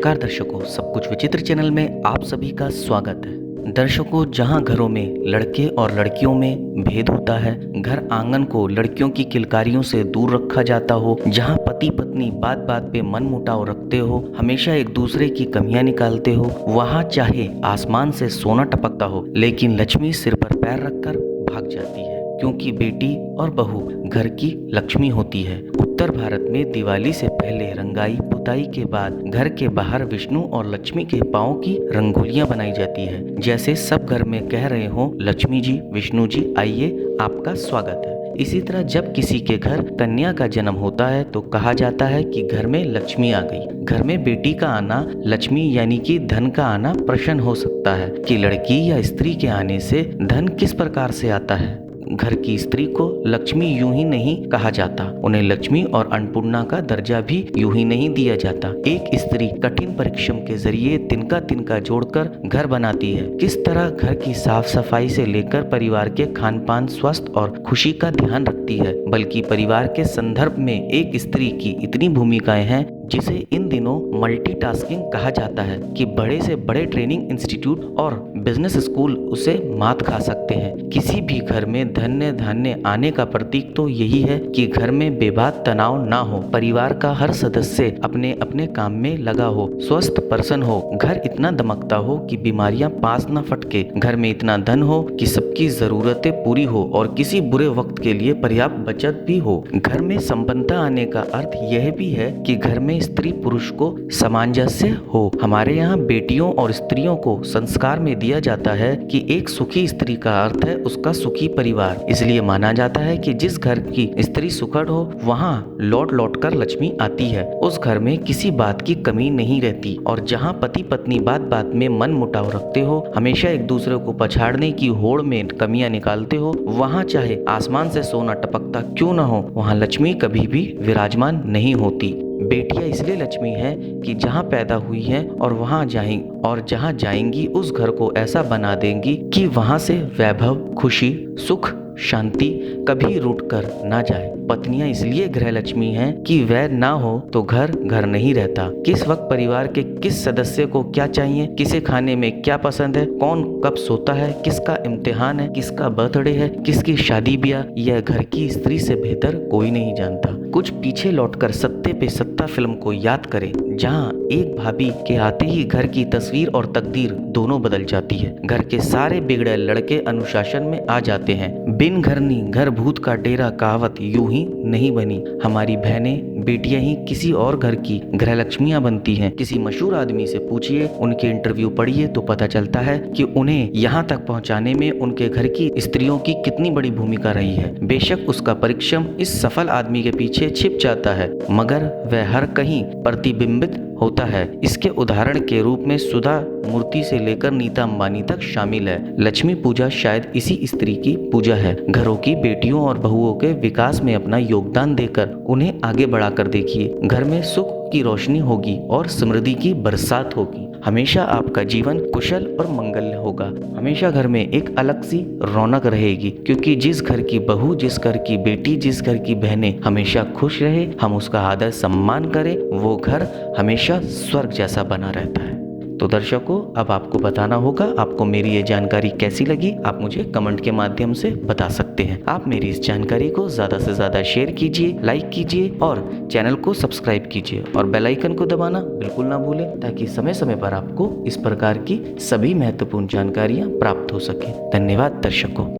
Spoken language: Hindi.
नमस्कार दर्शकों, सब कुछ विचित्र चैनल में आप सभी का स्वागत है। दर्शकों, जहां घरों में लड़के और लड़कियों में भेद होता है, घर आंगन को लड़कियों की किलकारियों से दूर रखा जाता हो, जहां पति पत्नी बात बात पे मन मुटाव रखते हो, हमेशा एक दूसरे की कमियां निकालते हो, वहां चाहे आसमान से सोना टपकता हो, लेकिन लक्ष्मी सिर पर पैर रखकर भाग जाती है, क्योंकि बेटी और बहू घर की लक्ष्मी होती है। उत्तर भारत में दिवाली से पहले रंगाई पुताई के बाद घर के बाहर विष्णु और लक्ष्मी के पांव की रंगोलियां बनाई जाती है, जैसे सब घर में कह रहे हो, लक्ष्मी जी, विष्णु जी आइए, आपका स्वागत है। इसी तरह जब किसी के घर कन्या का जन्म होता है तो कहा जाता है कि घर में लक्ष्मी आ गई। घर में बेटी का आना लक्ष्मी यानी कि धन का आना प्रश्न हो सकता है कि लड़की या स्त्री के आने से धन किस प्रकार से आता है। घर की स्त्री को लक्ष्मी यूं ही नहीं कहा जाता, उन्हें लक्ष्मी और अन्नपूर्णा का दर्जा भी यूं ही नहीं दिया जाता। एक स्त्री कठिन परिश्रम के जरिए तिनका तिनका जोड़कर घर बनाती है। किस तरह घर की साफ सफाई से लेकर परिवार के खान पान, स्वास्थ्य और खुशी का ध्यान रखती है, बल्कि परिवार के संदर्भ में एक स्त्री की इतनी भूमिकाएं हैं जिसे इन दिनों मल्टीटास्किंग कहा जाता है कि बड़े से बड़े ट्रेनिंग इंस्टीट्यूट और बिजनेस स्कूल उसे मात खा सकते हैं। किसी भी घर में धन्य धान्य आने का प्रतीक तो यही है कि घर में बेबाक तनाव ना हो, परिवार का हर सदस्य अपने अपने काम में लगा हो, स्वस्थ पर्सन हो, घर इतना दमकता हो कि बीमारियां पास न फटके, घर में इतना धन हो कि सबकी जरूरतें पूरी हो और किसी बुरे वक्त के लिए पर्याप्त बचत भी हो। घर में संपन्नता आने का अर्थ यह भी है कि घर में स्त्री पुरुष को सामंजस्य हो। हमारे यहाँ बेटियों और स्त्रियों को संस्कार में दिया जाता है कि एक सुखी स्त्री का अर्थ है उसका सुखी परिवार। इसलिए माना जाता है कि जिस घर की स्त्री सुखद हो वहाँ लौट लौट कर लक्ष्मी आती है। उस घर में किसी बात की कमी नहीं रहती और जहाँ पति पत्नी बात बात में मन मुटाव रखते हो, हमेशा एक दूसरे को पछाड़ने की होड़ में कमियां निकालते हो, वहाँ चाहे आसमान से सोना टपकता क्यों न हो, वहाँ लक्ष्मी कभी भी विराजमान नहीं होती। बेटियां इसलिए लक्ष्मी हैं कि जहाँ पैदा हुई हैं और जहाँ जाएंगी उस घर को ऐसा बना देंगी कि वहाँ से वैभव, खुशी, सुख, शांति कभी रूठ कर ना जाए। पत्नियां इसलिए गृह लक्ष्मी हैं कि वह ना हो तो घर घर नहीं रहता। किस वक्त परिवार के किस सदस्य को क्या चाहिए, किसे खाने में क्या पसंद है, कौन कब सोता है, किसका इम्तिहान है, किसका बर्थडे है, किसकी शादी ब्याह, यह घर की स्त्री से बेहतर कोई नहीं जानता। कुछ पीछे लौटकर सत्ते पे सत्ता फिल्म को याद करें, जहां एक भाभी के आते ही घर की तस्वीर और तकदीर दोनों बदल जाती है। घर के सारे बिगड़े लड़के अनुशासन में आ जाते हैं। बिन घरनी घर भूत का डेरा कहावत यूं ही नहीं बनी। हमारी बहनें बेटियां ही किसी और घर की गृह लक्ष्मियां बनती हैं। किसी मशहूर आदमी से पूछिए, उनके इंटरव्यू पढ़िए तो पता चलता है कि उन्हें यहाँ तक पहुँचाने में उनके घर की स्त्रियों की कितनी बड़ी भूमिका रही है। बेशक उसका परिश्रम इस सफल आदमी के पीछे छिप जाता है, मगर वह हर कहीं प्रतिबिंबित होता है। इसके उदाहरण के रूप में सुधा मूर्ति से लेकर नीता अंबानी तक शामिल है। लक्ष्मी पूजा शायद इसी स्त्री की पूजा है। घरों की बेटियों और बहुओं के विकास में अपना योगदान देकर उन्हें आगे बढ़ाकर देखिए। घर में सुख की रोशनी होगी और समृद्धि की बरसात होगी। हमेशा आपका जीवन कुशल और मंगल्य होगा। हमेशा घर में एक अलग सी रौनक रहेगी, क्योंकि जिस घर की बहू, जिस घर की बेटी, जिस घर की बहनें हमेशा खुश रहे, हम उसका आदर सम्मान करें, वो घर हमेशा स्वर्ग जैसा बना रहता है। तो दर्शकों, अब आपको बताना होगा आपको मेरी ये जानकारी कैसी लगी। आप मुझे कमेंट के माध्यम से बता सकते हैं। आप मेरी इस जानकारी को ज़्यादा से ज़्यादा शेयर कीजिए, लाइक कीजिए और चैनल को सब्सक्राइब कीजिए और बेल आइकन को दबाना बिल्कुल ना भूलें, ताकि समय समय पर आपको इस प्रकार की सभी महत्वपूर्ण जानकारियाँ प्राप्त हो सके। धन्यवाद दर्शकों।